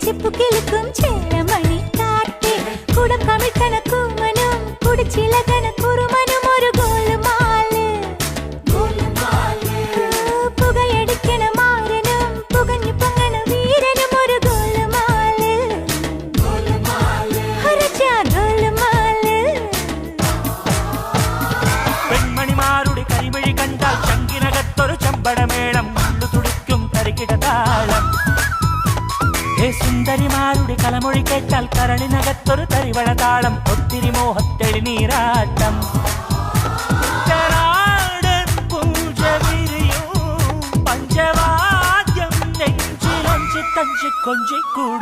ചെപ്പു കിളുക്കും ചേലമണി കാറ്റ് കുടം കമിഴ്ത്തണ കൂമനും കുടിച്ചിലകണ കുറുമനും ഒരു ഗോലുമാല് പുകയടിക്കണ മാരനും പുകഞ്ഞു പൊങ്ങണ വീരനും ഒരു ഗോലുമാല് ഗോലുമാല്. പെൺമണിമാരുടെ കരിമഴി കണ്ടാൽ ചങ്കിനകത്തൊരു ചമ്പടമേളം ഉള്ളു തുടിക്കും തരികിടതാളം. സുന്ദരിമാരുടെ കലമൊഴി കേട്ടാൽ കരളിനകത്തൊരു തരിവള താളം. ഒത്തിരി മോഹത്തെളി നീരാട്ടം പഞ്ചവാദ്യം നെഞ്ചിലൊഞ്ചി തഞ്ചി കൊഞ്ചിക്കൂടും.